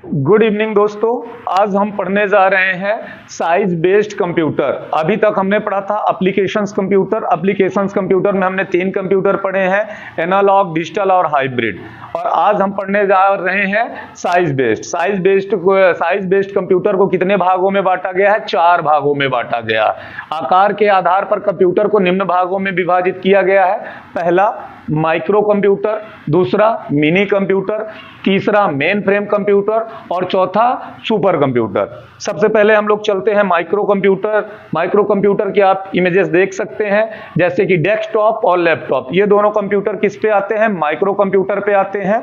Good evening दोस्तों। आज हम पढ़ने जा रहे हैं साइज बेस्ड कंप्यूटर। अभी तक हमने पढ़ा था एप्लीकेशंस कंप्यूटर। एप्लीकेशंस कंप्यूटर में हमने 3 कंप्यूटर पढ़े हैं, एनालॉग, डिजिटल और हाइब्रिड। और आज हम पढ़ने जा रहे हैं size based. Size based computer को कितने भागों में बांटा गया है? 4 भागों में बांटा गया है। आकार के आधार पर कंप्यूटर को निम्न भागों में विभाजित किया गया है। पहला माइक्रो कंप्यूटर, दूसरा मिनी कंप्यूटर, तीसरा मेन फ्रेम कंप्यूटर और चौथा सुपर कंप्यूटर। सबसे पहले हम लोग चलते हैं माइक्रो कंप्यूटर। माइक्रो कंप्यूटर की आप इमेजेस देख सकते हैं, जैसे कि डेस्कटॉप और लैपटॉप। ये दोनों कंप्यूटर किस पे आते हैं? माइक्रो कंप्यूटर पे आते हैं।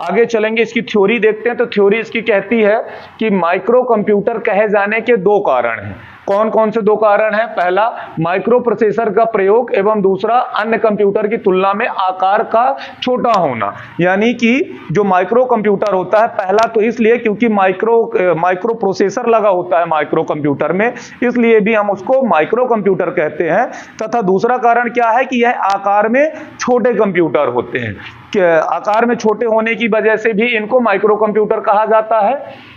आगे चलेंगे, इसकी थ्योरी देखते हैं। तो थ्योरी इसकी कहती है कि माइक्रो कंप्यूटर कहे जाने के 2 कारण हैं। कौन कौन से 2 कारण हैं? पहला, माइक्रो प्रोसेसर का प्रयोग एवं दूसरा, अन्य कंप्यूटर की तुलना में आकार का छोटा होना। यानी कि जो माइक्रो कंप्यूटर होता है, पहला तो इसलिए क्योंकि माइक्रो प्रोसेसर लगा होता है माइक्रो कंप्यूटर में, इसलिए भी हम उसको माइक्रो कंप्यूटर कहते हैं। तथा दूसरा कारण क्या है कि यह आकार में छोटे कंप्यूटर होते हैं। आकार में छोटे होने की वजह से भी इनको माइक्रो कंप्यूटर कहा जाता है।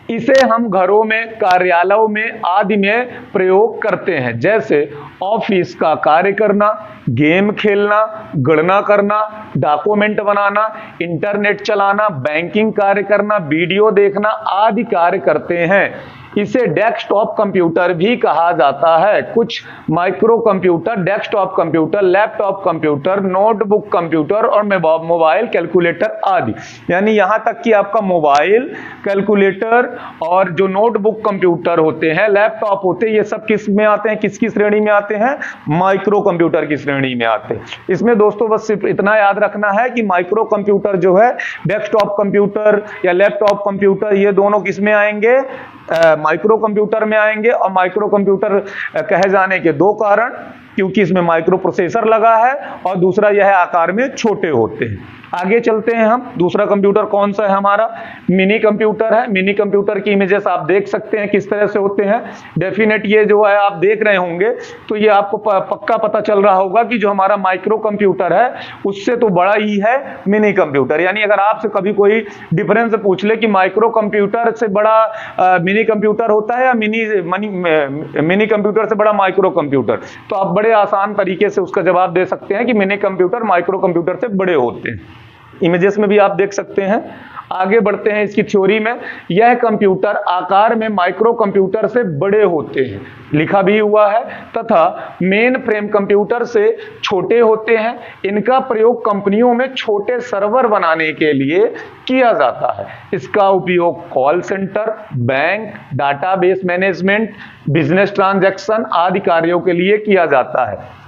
इसे हम घरों में, कार्यालयों में आदि में प्रयोग करते हैं, जैसे ऑफिस का कार्य करना, गेम खेलना, गणना करना, डॉक्यूमेंट बनाना, इंटरनेट चलाना, बैंकिंग कार्य करना, वीडियो देखना आदि कार्य करते हैं। इसे डेस्कटॉप कंप्यूटर भी कहा जाता है। कुछ micro computer desktop computer, laptop computer, notebook computer और मोबाइल कैलकुलेटर आदि। यानी यहां तक कि आपका मोबाइल, कैलकुलेटर और जो नोटबुक कंप्यूटर होते हैं, लैपटॉप होते हैं, ये सब किस में आते हैं? किसकी श्रेणी में आते हैं? माइक्रो कंप्यूटर की श्रेणी में आते हैं। इसमें दोस्तों बस सिर्फ इतना याद रखना है कि माइक्रो कंप्यूटर जो है, डेस्कटॉप कंप्यूटर या लैपटॉप कंप्यूटर, ये दोनों किस में आएंगे? माइक्रो कंप्यूटर में आएंगे। और माइक्रो कंप्यूटर कहे जाने के 2 कारण, क्योंकि इसमें माइक्रो प्रोसेसर लगा है और दूसरा यह आकार में छोटे होते हैं। आगे चलते हैं हम। दूसरा कंप्यूटर कौन सा है हमारा? मिनी कंप्यूटर है। मिनी कंप्यूटर की इमेजेस आप देख सकते हैं किस तरह से होते हैं। डेफिनेट ये जो है आप देख रहे होंगे तो ये आपको पक्का पता चल रहा होगा कि जो हमारा माइक्रो कंप्यूटर है उससे तो बड़ा ही है मिनी कंप्यूटर। यानी अगर आपसे कभी कोई डिफरेंस पूछ ले कि माइक्रो कंप्यूटर से बड़ा मिनी कंप्यूटर होता है या मिनी कंप्यूटर से बड़ा माइक्रो कंप्यूटर, तो आप बड़े आसान तरीके से उसका जवाब दे सकते हैं कि मिनी कंप्यूटर माइक्रो कंप्यूटर से बड़े होते हैं। इमेजेस में भी आप देख सकते हैं। आगे बढ़ते हैं इसकी थ्योरी में। यह कंप्यूटर आकार में माइक्रो कंप्यूटर से बड़े होते हैं, लिखा भी हुआ है, तथा मेन फ्रेम कंप्यूटर से छोटे होते हैं। इनका प्रयोग कंपनियों में छोटे सर्वर बनाने के लिए किया जाता है। इसका उपयोग call centre, bank, database management, business transaction आदि कार्यों के लिए किया जाता है।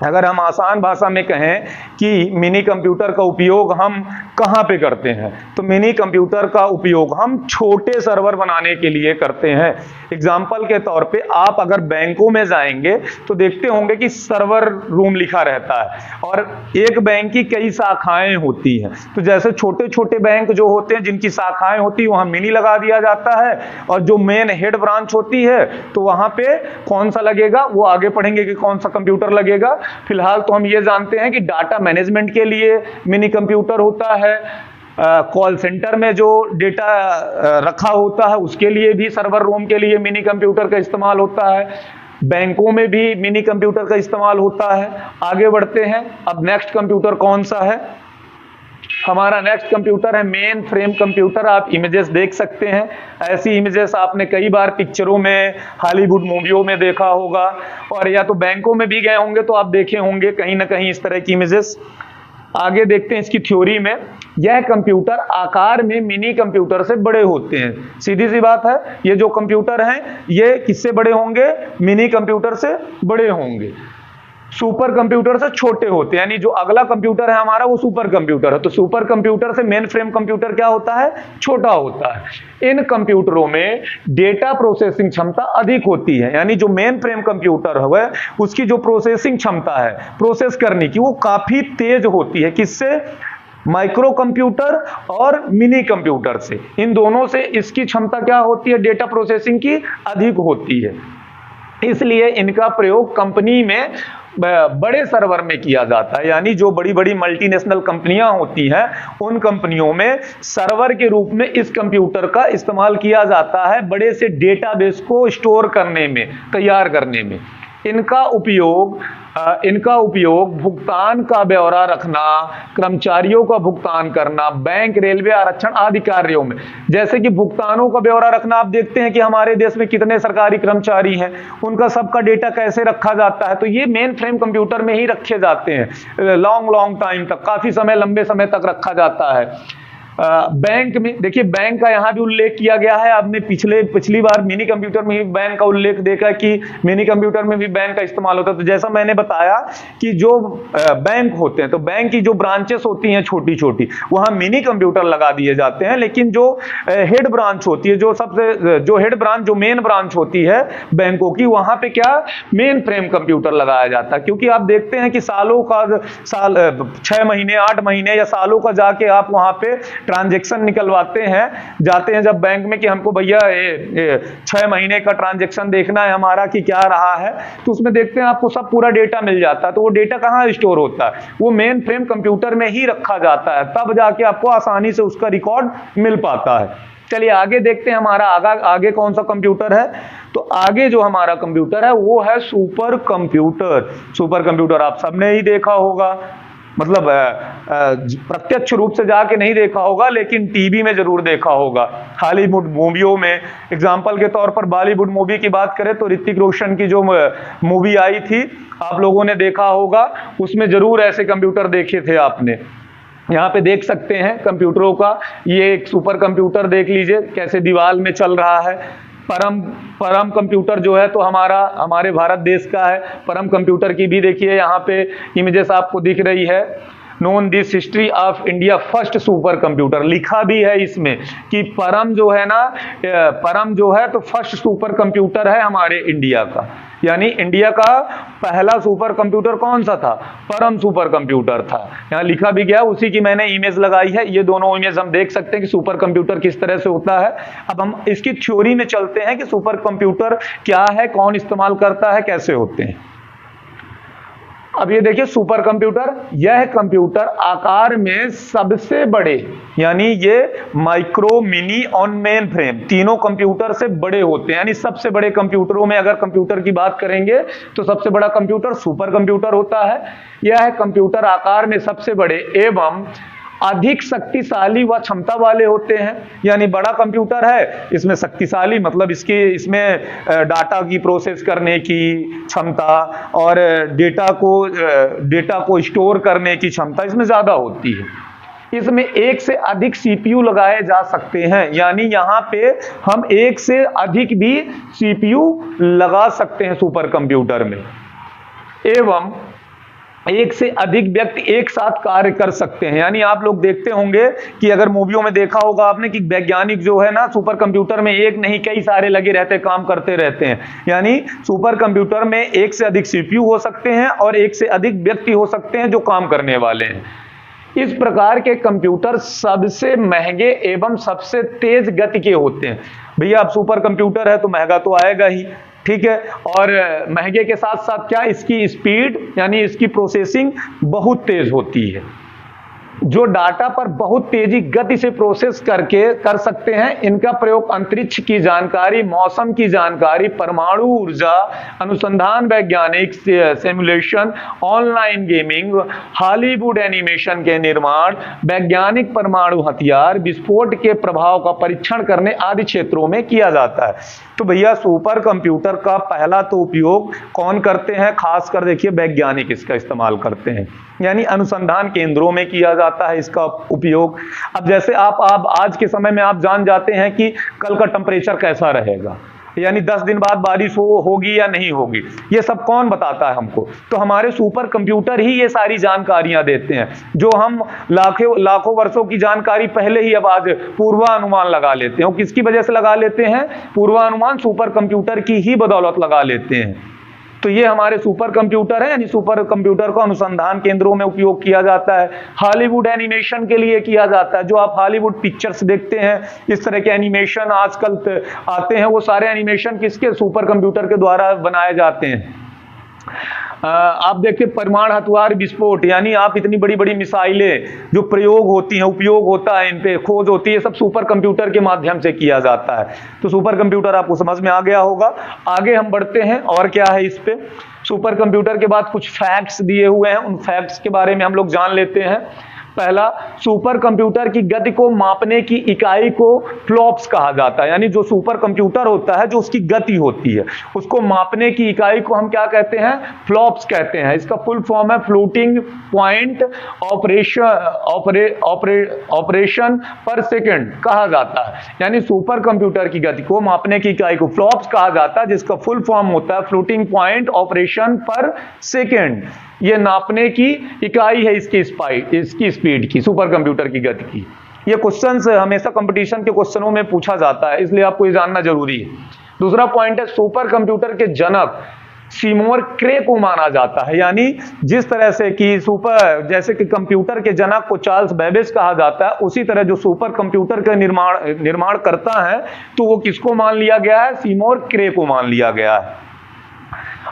अगर हम आसान भाषा में कहें कि मिनी कंप्यूटर का उपयोग हम कहाँ पे करते हैं, तो मिनी कंप्यूटर का उपयोग हम छोटे सर्वर बनाने के लिए करते हैं। एग्जाम्पल के तौर पे आप अगर बैंकों में जाएंगे तो देखते होंगे कि सर्वर रूम लिखा रहता है और एक बैंक की कई शाखाएं होती हैं। तो जैसे छोटे छोटे बैंक जो होते हैं जिनकी शाखाएं होती है वहां मिनी लगा दिया जाता है, और जो मेन हेड ब्रांच होती है तो वहां पे कौन सा लगेगा वो आगे पढ़ेंगे कि कौन सा कंप्यूटर लगेगा। फिलहाल तो हम ये जानते हैं कि डाटा मैनेजमेंट के लिए मिनी कंप्यूटर होता है, कॉल सेंटर में जो डेटा रखा होता है उसके लिए भी, सर्वर रूम के लिए मिनी कंप्यूटर का इस्तेमाल होता है, बैंकों में भी मिनी कंप्यूटर का इस्तेमाल होता है। आगे बढ़ते हैं। अब नेक्स्ट कंप्यूटर कौन सा है? हमारा नेक्स्ट कंप्यूटर है मेन फ्रेम कंप्यूटर। आप इमेजेस देख सकते हैं। ऐसी इमेजेस आपने कई बार पिक्चरों में, हॉलीवुड मूवियों में देखा होगा, और या तो बैंकों में भी गए होंगे तो आप देखे होंगे कहीं ना कहीं इस तरह की इमेजेस। आगे देखते हैं इसकी थ्योरी में। यह कंप्यूटर आकार में मिनी कंप्यूटर से बड़े होते हैं। सीधी सी बात है, ये जो कंप्यूटर हैं ये किससे बड़े होंगे? मिनी कंप्यूटर से बड़े होंगे। सुपर कंप्यूटर से छोटे होते हैं, यानी जो अगला कंप्यूटर है हमारा वो सुपर कंप्यूटर है। तो सुपर कंप्यूटर से मेन फ्रेम कंप्यूटर क्या होता है? छोटा होता है। इन कंप्यूटरों में डेटा प्रोसेसिंग क्षमता अधिक होती है, यानी जो मेन फ्रेम कंप्यूटर है उसकी जो प्रोसेसिंग क्षमता है प्रोसेस करने की, वो काफी तेज होती है। किससे? माइक्रो कंप्यूटर और मिनी कंप्यूटर से। इन दोनों से इसकी क्षमता क्या होती है? डेटा प्रोसेसिंग की अधिक होती है। इसलिए इनका प्रयोग कंपनी में बड़े सर्वर में किया जाता है, यानी जो बड़ी बड़ी मल्टीनेशनल कंपनियां होती हैं उन कंपनियों में सर्वर के रूप में इस कंप्यूटर का इस्तेमाल किया जाता है बड़े से डेटाबेस को स्टोर करने में, तैयार करने में। इनका उपयोग भुगतान का ब्यौरा रखना, कर्मचारियों का भुगतान करना, बैंक, रेलवे आरक्षण आदि कार्यों में। जैसे कि भुगतानों का ब्यौरा रखना, आप देखते हैं कि हमारे देश में कितने सरकारी कर्मचारी हैं, उनका सबका डेटा कैसे रखा जाता है, तो ये मेन फ्रेम कंप्यूटर में ही रखे जाते हैं। लॉन्ग टाइम तक, काफी समय, लंबे समय तक रखा जाता है। बैंक में देखिए, बैंक का यहां भी उल्लेख किया गया है। आपने पिछली बार मिनी कंप्यूटर में ही बैंक का उल्लेख देखा कि मिनी कंप्यूटर में भी बैंक का इस्तेमाल होता है। तो जैसा मैंने बताया कि जो बैंक होते हैं, तो बैंक की जो ब्रांचेस होती हैं छोटी छोटी, वहां मिनी कंप्यूटर लगा दिए जाते हैं। लेकिन जो हेड ब्रांच होती है, जो हेड ब्रांच, जो मेन ब्रांच होती है बैंकों की, वहां पे क्या, मेन फ्रेम कंप्यूटर लगाया जाता है। क्योंकि आप देखते हैं कि 6 महीने, 8 महीने या सालों का जाके आप वहां पे ट्रांजैक्शन निकलवाते हैं, जाते हैं जब बैंक में कि हमको भैया 6 महीने का ट्रांजैक्शन देखना है हमारा कि क्या रहा है, तो उसमें देखते हैं आपको सब पूरा डेटा मिल जाता है। तो वो डेटा कहाँ स्टोर होता है, वो मेन फ्रेम कंप्यूटर में ही रखा जाता है, तब जाके आपको आसानी से उसका रिकॉर्ड मिल पाता है। चलिए आगे देखते हैं हमारा आगे कौन सा कंप्यूटर है। तो आगे जो हमारा कंप्यूटर है वो है सुपर कंप्यूटर। सुपर कंप्यूटर आप सबने ही देखा होगा, मतलब प्रत्यक्ष रूप से जाके नहीं देखा होगा, लेकिन टीवी में जरूर देखा होगा, हॉलीवुड मूवियों में। एग्जाम्पल के तौर पर बॉलीवुड मूवी की बात करें तो ऋतिक रोशन की जो मूवी आई थी, आप लोगों ने देखा होगा, उसमें जरूर ऐसे कंप्यूटर देखे थे आपने। यहाँ पे देख सकते हैं कंप्यूटरों का, ये एक सुपर कंप्यूटर देख लीजिए कैसे दीवार में चल रहा है। परम कंप्यूटर जो है तो हमारे भारत देश का है। परम कंप्यूटर की भी देखिए यहाँ पे इमेजेस आपको दिख रही है। Known this history of India first super computer, लिखा भी है इसमें कि परम जो है ना, परम जो है तो फर्स्ट सुपर कंप्यूटर है हमारे इंडिया का। यानी इंडिया का पहला सुपर कंप्यूटर कौन सा था, परम सुपर कंप्यूटर था। यहाँ लिखा भी गया, उसी की मैंने इमेज लगाई है। ये दोनों इमेज हम देख सकते हैं कि सुपर कंप्यूटर किस तरह से होता है। अब हम इसकी थ्योरी में चलते हैं कि सुपर कंप्यूटर क्या है, कौन इस्तेमाल करता है, कैसे होते हैं। अब ये देखिए सुपर कंप्यूटर, यह कंप्यूटर आकार में सबसे बड़े, यानी ये माइक्रो, मिनी और मेन फ्रेम तीनों कंप्यूटर से बड़े होते हैं। यानी सबसे बड़े कंप्यूटरों में अगर कंप्यूटर की बात करेंगे तो सबसे बड़ा कंप्यूटर सुपर कंप्यूटर होता है। यह कंप्यूटर आकार में सबसे बड़े एवं अधिक शक्तिशाली व क्षमता वाले होते हैं। यानी बड़ा कंप्यूटर है, इसमें शक्तिशाली मतलब इसमें डाटा की प्रोसेस करने की क्षमता और डेटा को स्टोर करने की क्षमता इसमें ज्यादा होती है। इसमें एक से अधिक सीपीयू लगाए जा सकते हैं, यानी यहाँ पे हम एक से अधिक भी सीपीयू लगा सकते हैं सुपर कंप्यूटर में। एवं एक से अधिक व्यक्ति एक साथ कार्य कर सकते हैं। यानी आप लोग देखते होंगे कि अगर मूवियों में देखा होगा आपने कि वैज्ञानिक जो है ना सुपर कंप्यूटर में एक नहीं कई सारे लगे रहते, काम करते रहते हैं। यानी सुपर कंप्यूटर में एक से अधिक सीपीयू हो सकते हैं और एक से अधिक व्यक्ति हो सकते हैं जो काम करने वाले हैं। इस प्रकार के कंप्यूटर सबसे महंगे एवं सबसे तेज गति के होते हैं। भैया अब सुपर कंप्यूटर है तो महंगा तो आएगा ही, ठीक है, और महंगे के साथ साथ क्या, इसकी स्पीड यानी इसकी प्रोसेसिंग बहुत तेज होती है। जो डाटा पर बहुत तेजी गति से प्रोसेस कर सकते हैं। इनका प्रयोग अंतरिक्ष की जानकारी, मौसम की जानकारी, परमाणु ऊर्जा अनुसंधान, वैज्ञानिक simulation, online gaming, Hollywood animation के निर्माण, वैज्ञानिक परमाणु हथियार, विस्फोट के प्रभाव का परीक्षण करने आदि क्षेत्रों में किया जाता है। तो भैया सुपर कंप्यूटर का पहला तो उपयोग कौन करते हैं, खासकर देखिए वैज्ञानिक इसका इस्तेमाल करते हैं, यानी अनुसंधान केंद्रों में किया जाता है इसका उपयोग। अब जैसे आप आज के समय में आप जान जाते हैं कि कल का टेम्परेचर कैसा रहेगा, यानी 10 दिन बाद बारिश होगी या नहीं होगी, ये सब कौन बताता है हमको, तो हमारे सुपर कंप्यूटर ही ये सारी जानकारियां देते हैं। जो हम लाखों वर्षों की जानकारी पहले ही अब आज पूर्वानुमान लगा लेते हैं। और किसकी वजह से लगा लेते हैं, पूर्वानुमान सुपर कंप्यूटर की ही बदौलत लगा लेते हैं। तो ये हमारे सुपर कंप्यूटर है, यानी सुपर कंप्यूटर को अनुसंधान केंद्रों में उपयोग किया जाता है। हॉलीवुड एनिमेशन के लिए किया जाता है। जो आप हॉलीवुड पिक्चर्स देखते हैं, इस तरह के एनिमेशन आजकल आते हैं, वो सारे एनिमेशन किसके, सुपर कंप्यूटर के द्वारा बनाए जाते हैं। आप देखिए परमाणु हथियार विस्फोट, यानी आप इतनी बड़ी बड़ी मिसाइलें जो प्रयोग होती हैं, उपयोग होता है, इन पे खोज होती है, सब सुपर कंप्यूटर के माध्यम से किया जाता है। तो सुपर कंप्यूटर आपको समझ में आ गया होगा। आगे हम बढ़ते हैं, और क्या है इस पे। सुपर कंप्यूटर के बाद कुछ फैक्ट्स दिए हुए हैं, उन फैक्ट्स के बारे में हम लोग जान लेते हैं। पहला, सुपर कंप्यूटर की गति को मापने की इकाई को फ्लॉप्स कहा जाता है, यानी जो सुपर कंप्यूटर होता है, जो उसकी गति होती है, उसको मापने की इकाई को हम क्या कहते हैं, फ्लॉप्स कहते हैं। इसका फुल फॉर्म है फ्लोटिंग पॉइंट ऑपरेशन पर सेकंड कहा जाता है। यानी सुपर कंप्यूटर की गति को मापने की इकाई को फ्लॉप्स कहा जाता है, जिसका फुल फॉर्म होता है फ्लोटिंग पॉइंट ऑपरेशन पर सेकंड। ये नापने की इकाई है इसकी स्पीड की, सुपर कंप्यूटर की गति की। ये क्वेश्चन हमेशा कंपटीशन के क्वेश्चनों में पूछा जाता है, इसलिए आपको ये जानना जरूरी है। दूसरा पॉइंट है, सुपर कंप्यूटर के जनक सीमोर क्रे को माना जाता है। यानी जिस तरह से कि जैसे कि कंप्यूटर के जनक को चार्ल्स बेबेज कहा जाता है, उसी तरह जो सुपर कंप्यूटर का निर्माण करता है, तो वो किसको मान लिया गया है, सीमोर क्रे को मान लिया गया है।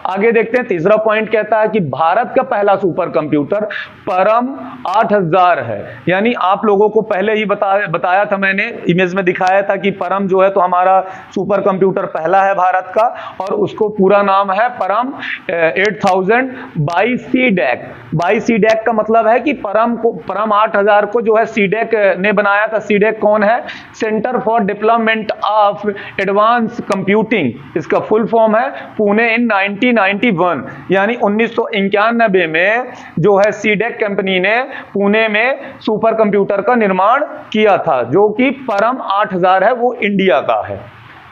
आगे देखते हैं, तीसरा पॉइंट कहता है कि भारत का पहला सुपर कंप्यूटर परम 8000 है। यानी आप लोगों को पहले ही बताया था, मैंने इमेज में दिखाया था कि परम जो है तो हमारा सुपर कंप्यूटर पहला है भारत का, और उसको पूरा नाम है परम 8000 बाई सीडैक। बाई सीडैक का मतलब है कि परम 8000 को जो है सीडैक ने बनाया था। सीडैक कौन है, centre for development of advance computing. इसका फुल फॉर्म है पुणे इन 1991, यानी 1991 में जो है सीडेक कंपनी ने पुणे में सुपर कंप्यूटर का निर्माण किया था, जो कि परम 8000 है, वो इंडिया का है।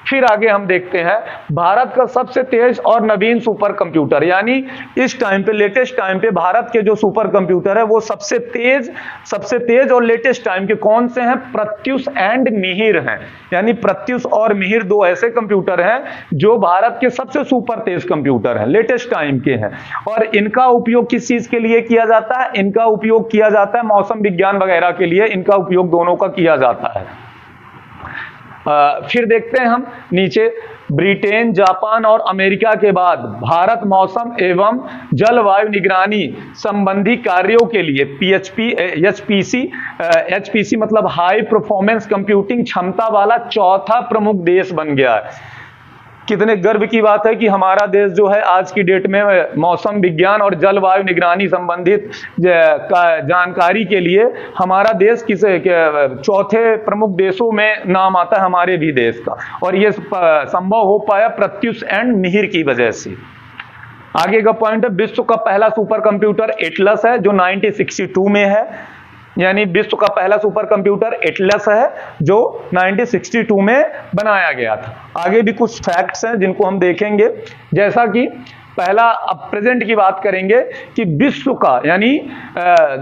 फिर आगे हम देखते हैं, भारत का सबसे तेज और नवीन सुपर कंप्यूटर, यानी इस टाइम पे, लेटेस्ट टाइम पे भारत के जो सुपर कंप्यूटर है वो सबसे तेज और लेटेस्ट टाइम के कौन से हैं, प्रत्युष एंड मिहिर हैं। यानी प्रत्युष और मिहिर दो ऐसे कंप्यूटर हैं जो भारत के सबसे सुपर तेज कंप्यूटर हैं, लेटेस्ट टाइम के हैं। और इनका उपयोग किस चीज के लिए किया जाता है, इनका उपयोग किया जाता है मौसम विज्ञान वगैरह के लिए, इनका उपयोग दोनों का किया जाता है। फिर देखते हैं हम नीचे, ब्रिटेन, जापान और अमेरिका के बाद भारत मौसम एवं जलवायु निगरानी संबंधी कार्यों के लिए एचपीसी मतलब हाई परफॉर्मेंस कंप्यूटिंग क्षमता वाला चौथा प्रमुख देश बन गया है। कितने गर्व की बात है कि हमारा देश जो है आज की डेट में मौसम विज्ञान और जलवायु निगरानी संबंधित जानकारी के लिए हमारा देश चौथे प्रमुख देशों में नाम आता है, हमारे भी देश का। और ये संभव हो पाया प्रत्युष एंड मिहिर की वजह से। आगे का पॉइंट है, विश्व का पहला सुपर कंप्यूटर एटलस है, जो 1962 में है। यानी विश्व का पहला सुपर कंप्यूटर एटलस है, जो 1962 में बनाया गया था। आगे भी कुछ फैक्ट्स हैं जिनको हम देखेंगे, जैसा कि पहला, अब प्रेजेंट की बात करेंगे कि विश्व का यानी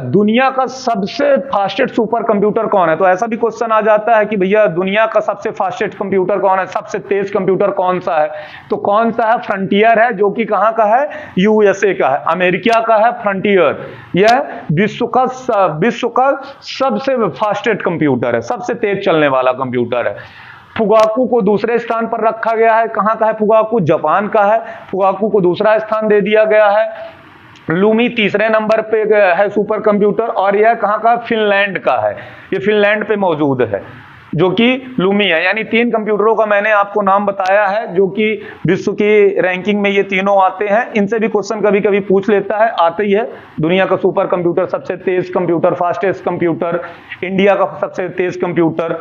दुनिया का सबसे फास्टेस्ट सुपर कंप्यूटर कौन है। तो ऐसा भी क्वेश्चन आ जाता है कि भैया दुनिया का सबसे फास्टेस्ट कंप्यूटर कौन है, सबसे तेज कंप्यूटर कौन सा है। तो कौन सा है, फ्रंटियर है, जो कि कहां का है, यूएसए का है, अमेरिका का है फ्रंटियर। यह विश्व का सबसे फास्टेस्ट कंप्यूटर है, सबसे तेज चलने वाला कंप्यूटर है। फुगाकू को दूसरे स्थान पर रखा गया है, कहां का है फुगाकू, जापान का है, फुगाकू को दूसरा स्थान दे दिया गया है। लूमी तीसरे नंबर पे है सुपर कंप्यूटर, और यह कहां का, फिनलैंड का है, ये फिनलैंड पे मौजूद है, जो कि लूमी है। यानी 3 कंप्यूटरों का मैंने आपको नाम बताया है, जो कि विश्व की रैंकिंग में ये तीनों आते हैं। इनसे भी क्वेश्चन कभी कभी पूछ लेता है, आते ही है। दुनिया का सुपर कंप्यूटर, सबसे तेज कंप्यूटर, फास्टेस्ट कंप्यूटर, इंडिया का सबसे तेज कंप्यूटर।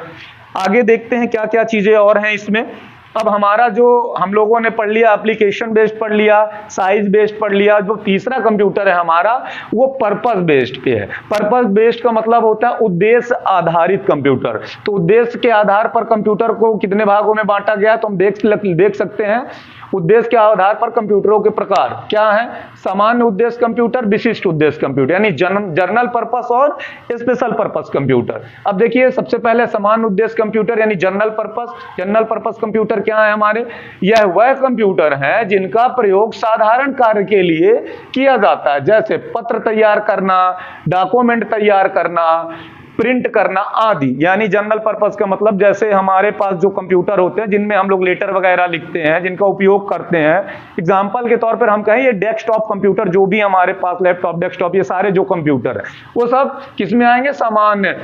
आगे देखते हैं क्या क्या चीजें और हैं इसमें। अब हमारा जो हम लोगों ने पढ़ लिया, एप्लीकेशन बेस्ड पढ़ लिया, साइज बेस्ड पढ़ लिया। जो तीसरा कंप्यूटर है हमारा, वो पर्पस बेस्ड पे है। पर्पस बेस्ड का मतलब होता है उद्देश्य आधारित कंप्यूटर। तो उद्देश्य के आधार पर कंप्यूटर को कितने भागों में बांटा गया है, तो हम देख सकते हैं। उद्देश्य के आधार पर कंप्यूटरों के प्रकार क्या है, सामान्य उद्देश्य कंप्यूटर, विशिष्ट उद्देश्य कंप्यूटर, यानी जनरल पर्पस और स्पेशल पर्पस कंप्यूटर। अब देखिए, सबसे पहले सामान्य उद्देश्य कंप्यूटर यानी general purpose. General purpose computer क्या है हमारे, यह वह कंप्यूटर है जिनका प्रयोग साधारण कार्य के लिए किया जाता है, जैसे पत्र तैयार करना, डॉक्यूमेंट तैयार करना, प्रिंट करना आदि। यानी जनरल पर्पस का मतलब जैसे हमारे पास जो कंप्यूटर होते हैं जिनमें हम लोग लेटर वगैरह लिखते हैं, जिनका उपयोग करते हैं, एग्जाम्पल के तौर पर हम कहें ये डेस्कटॉप कंप्यूटर, जो भी हमारे पास लैपटॉप, डेस्कटॉप, ये सारे जो कंप्यूटर है वो सब किस में आएंगे? सामान्य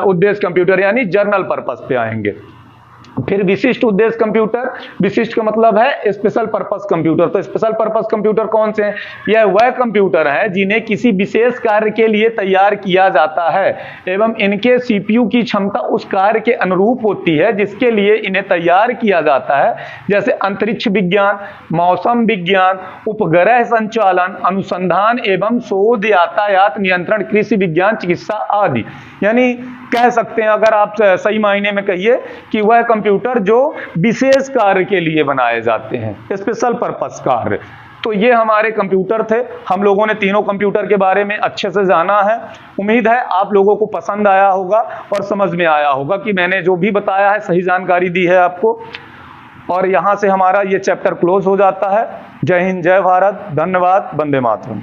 उद्देश्य कंप्यूटर यानी जनरल पर्पस पे आएंगे। फिर विशिष्ट उद्देश्य कंप्यूटर, विशिष्ट का मतलब है स्पेशल पर्पस कंप्यूटर। तो स्पेशल पर्पस कंप्यूटर कौन से हैं? यह वह कंप्यूटर है जिन्हें किसी विशेष कार्य के लिए तैयार किया जाता है एवं इनके सीपीयू की क्षमता उस कार्य के अनुरूप होती है जिसके लिए इन्हें तैयार किया जाता है, जैसे अंतरिक्ष विज्ञान, मौसम विज्ञान, उपग्रह संचालन, अनुसंधान एवं शोध, यातायात नियंत्रण, कृषि विज्ञान, चिकित्सा आदि। यानी कह सकते हैं, अगर आप सही मायने में कहिए, कि वह कंप्यूटर जो विशेष कार्य के लिए बनाए जाते हैं, स्पेशल पर्पस कार्य। तो ये हमारे कंप्यूटर थे। हम लोगों ने तीनों कंप्यूटर के बारे में अच्छे से जाना है। उम्मीद है आप लोगों को पसंद आया होगा और समझ में आया होगा कि मैंने जो भी बताया है सही जानकारी दी है आपको। और यहां से हमारा ये चैप्टर क्लोज हो जाता है। जय हिंद, जय भारत, धन्यवाद, वंदे मातरम।